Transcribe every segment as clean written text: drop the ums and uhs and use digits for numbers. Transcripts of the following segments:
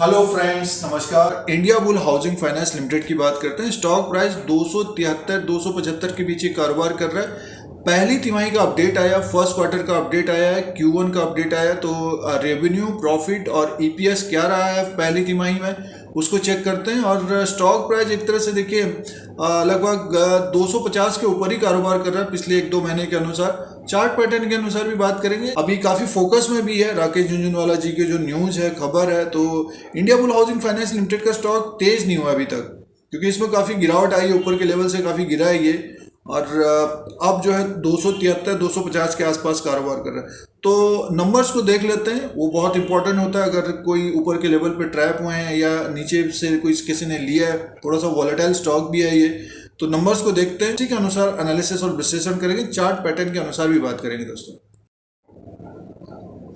Hello friends, नमस्कार। India bull housing finance limited की बात करते हैं। स्टॉक प्राइस 273 275 के बीच कारोबार कर रहा है। पहली तिमाही का अपडेट आया, फर्स्ट क्वार्टर का अपडेट आया है, Q1 का अपडेट आया। तो रेवेन्यू, प्रॉफिट और ईपीएस क्या रहा है पहली तिमाही में, उसको चेक करते हैं। और स्टॉक प्राइस एक तरह से देखिए लगभग 250 के ऊपर ही कारोबार कर रहा है पिछले 1-2 महीने के अनुसार। चार्ट पैटर्न के अनुसार भी बात करेंगे। अभी काफी फोकस में भी है राकेश झुनझुनवाला जी के जो न्यूज है, खबर है। तो India bull housing finance limited का स्टॉक तेज नहीं हुआ अभी तक, क्योंकि इसमें काफी गिरावट आई है, ऊपर के लेवल से काफी गिरा है ये। और अब जो है 273 250 के आसपास कारोबार कर रहा है। तो नंबर्स को देख लेते हैं, वो बहुत इंपॉर्टेंट होता है। अगर कोई ऊपर के लेवल पे ट्रैप हुए हैं या नीचे से कोई किसी ने लिया है, थोड़ा सा वॉलेटाइल स्टॉक भी है ये। तो नंबर्स को देखते हैं, इसी के अनुसार एनालिसिस और विश्लेषण करेंगे, चार्ट पैटर्न के अनुसार भी बात करेंगे दोस्तों।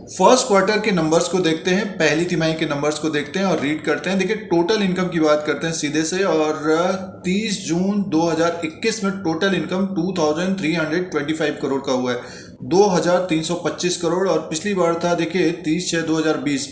फर्स्ट क्वार्टर के नंबर्स को देखते हैं, पहली तिमाही के नंबर्स को देखते हैं और रीड करते हैं। देखिए, टोटल इनकम की बात करते हैं सीधे से। और 30 जून 2021 में टोटल इनकम 2325 करोड़ का हुआ है, 2325 करोड़। और पिछली बार था देखिए 30/6/2020,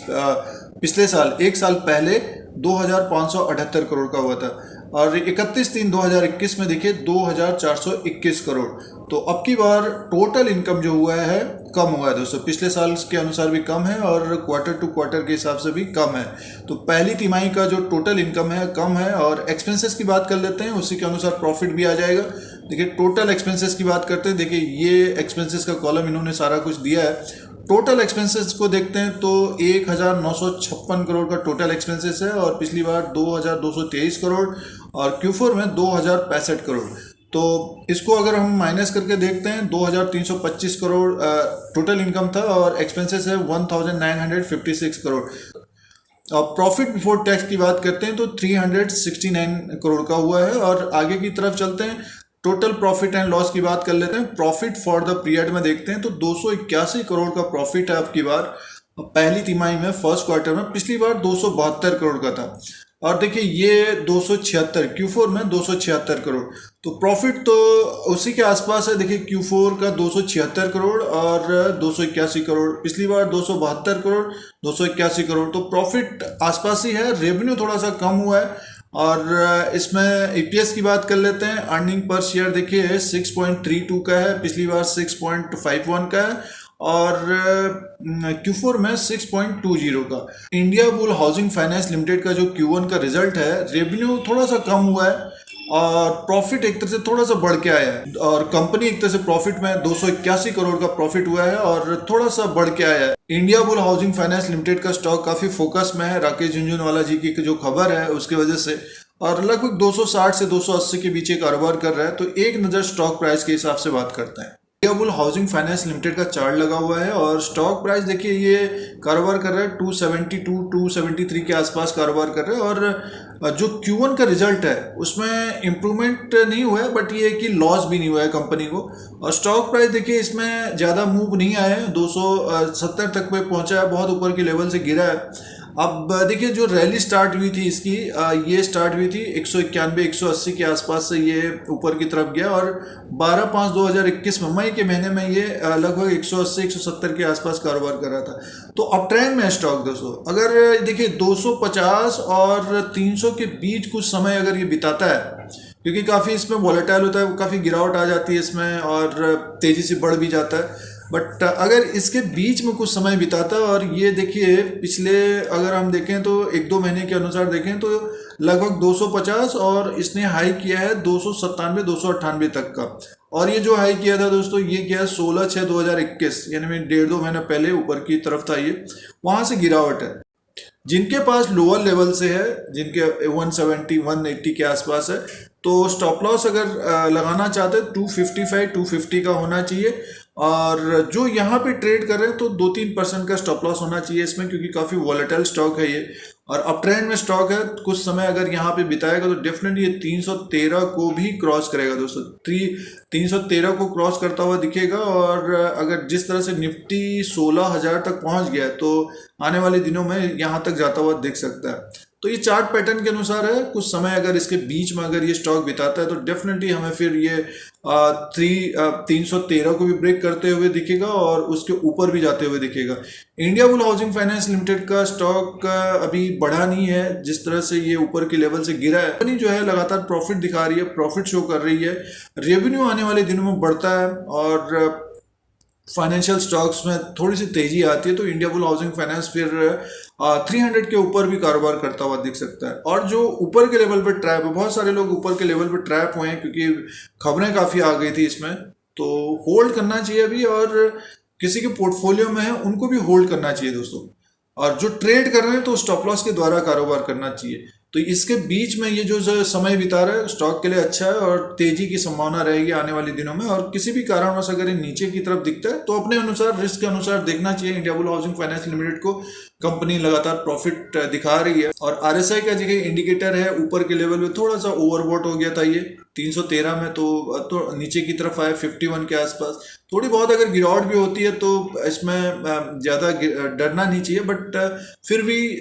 पिछले साल, एक साल पहले 2578 करोड़ का हुआ था। और 31/3/2021 में देखिए 2421 करोड़। तो अब की बार टोटल इनकम जो हुआ है कम हुआ है दोस्तों, पिछले साल के अनुसार भी कम है और क्वार्टर टू क्वार्टर के हिसाब से भी कम है। तो पहली तिमाही का जो टोटल इनकम है कम है। और एक्सपेंसेस की बात कर लेते हैं, उसी के अनुसार प्रॉफिट भी आ जाएगा। देखिए, टोटल एक्सपेंसेस की बात करते हैं। देखिए, ये एक्सपेंसेस का कॉलम इन्होंने सारा कुछ दिया है। टोटल एक्सपेंसेस को देखते हैं तो 1956 करोड़ का टोटल एक्सपेंसेस है, और पिछली बार 2223 करोड़, और Q4 में 2065 करोड़। तो इसको अगर हम माइनस करके देखते हैं, 2325 करोड़ टोटल इनकम था और एक्सपेंसेस है 1956 करोड़। और प्रॉफिट बिफोर टैक्स की बात करते हैं तो 369 करोड़ का हुआ है। और आगे की तरफ चलते हैं, टोटल प्रॉफिट एंड लॉस की बात कर लेते हैं। प्रॉफिट फॉर द पीरियड में देखते हैं तो 281 करोड़ का प्रॉफिट है अब की बार, पहली तिमाही में, फर्स्ट क्वार्टर में। पिछली बार 272 करोड़ का था। और देखिए, ये 276 Q4 में 276 करोड़। तो प्रॉफिट तो उसी के आसपास है। देखिए, Q4 का 276 करोड़ और 281 करोड़, पिछली बार 272 करोड़, 281 करोड़। तो प्रॉफिट आसपास ही है। रेवेन्यू थोड़ा सा कम हुआ है। और इसमें ईपीएस की बात कर लेते हैं। अर्निंग पर शेयर देखिए 6.32 का है, पिछली बार 6.51 का है, और Q4 में 6.20 का। India bull housing finance limited का जो Q1 का रिजल्ट है, रेवेन्यू थोड़ा सा कम हुआ है और प्रॉफिट एक तरह से थोड़ा सा बढ़ के आया है। और कंपनी एक तरह से प्रॉफिट में 281 करोड़ का प्रॉफिट हुआ है और थोड़ा सा बढ़ के आया है। India bull housing finance limited का स्टॉक काफी फोकस में है राकेश झुनझुनवाला जी की जो खबर है उसकी वजह से, और लगभग 260 से 280 के बीच कारोबार कर रहा है। तो एक नजर स्टॉक प्राइस के हिसाब से बात करते हैं। India bull housing finance limited का चार्ट लगा हुआ है और स्टॉक प्राइस देखिए ये कारोबार कर रहा है 272 273 के आसपास कारोबार कर रहा है। और जो Q1 का रिजल्ट है उसमें इम्प्रूवमेंट नहीं हुआ है, बट ये कि लॉस भी नहीं हुआ है कंपनी को। और स्टॉक प्राइस देखिए इसमें ज़्यादा मूव नहीं आया है, 270 तक पे पहुंचा है, बहुत ऊपर के लेवल से गिरा है। अब देखिए, जो रैली स्टार्ट हुई थी इसकी, ये स्टार्ट हुई थी 191 180 के आसपास से, ये ऊपर की तरफ गया। और 12/5/2021 में, मई के महीने में, ये लगभग 180 170 के आसपास कारोबार कर रहा था। तो अप ट्रेंड में स्टॉक दोस्तों, अगर देखिए 250 और 300 के बीच कुछ समय अगर ये बिताता है, क्योंकि काफ़ी इसमें वॉलेटाइल होता है, काफ़ी गिरावट आ जाती है इसमें और तेज़ी से बढ़ भी जाता है। बट अगर इसके बीच में कुछ समय बिताता है, और ये देखिए पिछले, अगर हम देखें तो 1-2 महीने के अनुसार देखें तो लगभग 250, और इसने हाई किया है 297 298 तक का। और ये जो हाई किया था दोस्तों, ये किया है 16/6/2021, यानी मैं 1.5-2 महीने पहले ऊपर की तरफ था ये, वहाँ से गिरावट है। जिनके पास लोअर लेवल से है, जिनके 170 180 के आसपास है, तो स्टॉप लॉस अगर लगाना चाहते हैं 255 250 का होना चाहिए। और जो यहाँ पे ट्रेड कर रहे हैं तो 2-3% का स्टॉप लॉस होना चाहिए इसमें, क्योंकि काफ़ी वॉलेटाइल स्टॉक है ये और अप ट्रेंड में स्टॉक है। कुछ समय अगर यहाँ पे बिताएगा तो डेफिनेटली ये 313 को भी क्रॉस करेगा दोस्तों, 313 को क्रॉस करता हुआ दिखेगा। और अगर जिस तरह से निफ्टी 16,000 तक पहुँच गया है, तो आने वाले दिनों में यहाँ तक जाता हुआ दिख सकता है। तो ये चार्ट पैटर्न के अनुसार है। कुछ समय अगर इसके बीच में अगर ये स्टॉक बिताता है तो डेफिनेटली हमें फिर ये 313 को भी ब्रेक करते हुए दिखेगा और उसके ऊपर भी जाते हुए दिखेगा। India bull housing finance limited का स्टॉक अभी बढ़ा नहीं है, जिस तरह से ये ऊपर के लेवल से गिरा है। कंपनी जो है लगातार प्रॉफिट दिखा रही है, प्रॉफिट शो कर रही है, रेवेन्यू आने वाले दिनों में बढ़ता है और फाइनेंशियल स्टॉक्स में थोड़ी सी तेजी आती है तो इंडिया बुल हाउसिंग फाइनेंस फिर 300 के ऊपर भी कारोबार करता हुआ दिख सकता है। और जो ऊपर के लेवल पे ट्रैप है, बहुत सारे लोग ऊपर के लेवल पे ट्रैप हुए हैं क्योंकि खबरें काफ़ी आ गई थी इसमें, तो होल्ड करना चाहिए अभी। और किसी के पोर्टफोलियो में है उनको भी होल्ड करना चाहिए दोस्तों। और जो ट्रेड कर रहे हैं तो स्टॉप लॉस के द्वारा कारोबार करना चाहिए। तो इसके बीच में ये जो समय बिता रहा है स्टॉक के लिए अच्छा है और तेजी की संभावना रहेगी आने वाले दिनों में। और किसी भी कारणवश अगर ये नीचे की तरफ दिखता है तो अपने अनुसार, रिस्क के अनुसार देखना चाहिए। India bull housing finance limited को कंपनी लगातार प्रॉफिट दिखा रही है और आरएसआई का जो इंडिकेटर है ऊपर के लेवल में थोड़ा सा ओवरबॉट हो गया था ये 313 में, तो नीचे की तरफ आया 51 के आसपास। थोड़ी बहुत अगर गिरावट भी होती है तो इसमें ज़्यादा डरना नहीं चाहिए, बट फिर भी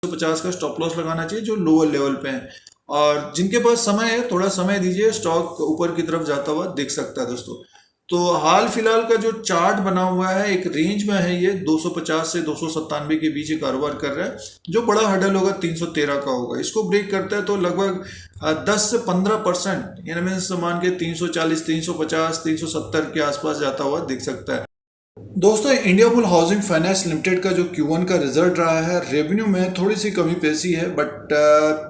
150 का स्टॉप लॉस लगाना चाहिए जो लोअर लेवल पे है। और जिनके पास समय है थोड़ा समय दीजिए, स्टॉक ऊपर की तरफ जाता हुआ दिख सकता है दोस्तों। तो हाल फिलहाल का जो चार्ट बना हुआ है एक रेंज में है, ये 250 से 297 के बीच कारोबार कर रहा है। जो बड़ा हडल होगा 313 का होगा, इसको ब्रेक करता है तो लगभग 10 से 15% यानी मीन्स मान के 340, 350, 370 के आसपास जाता हुआ दिख सकता है। दोस्तों, India bull housing finance limited का जो Q1 का रिजल्ट रहा है, रेवेन्यू में थोड़ी सी कमी पेशी है बट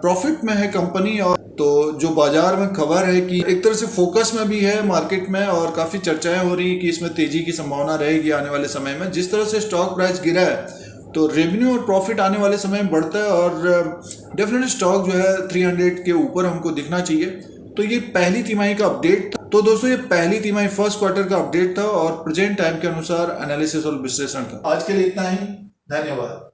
प्रॉफिट में है कंपनी। और तो जो बाजार में खबर है कि एक तरह से फोकस में भी है मार्केट में और काफ़ी चर्चाएं हो रही है कि इसमें तेजी की संभावना रहेगी आने वाले समय में। जिस तरह से स्टॉक प्राइस गिरा है तो रेवेन्यू और प्रॉफिट आने वाले समय में बढ़ता है और डेफिनेटली स्टॉक जो है 300 के ऊपर हमको दिखना चाहिए। तो ये पहली तिमाही का अपडेट था। तो दोस्तों, ये पहली तिमाही फर्स्ट क्वार्टर का अपडेट था और प्रेजेंट टाइम के अनुसार एनालिसिस और विश्लेषण था। आज के लिए इतना ही, धन्यवाद।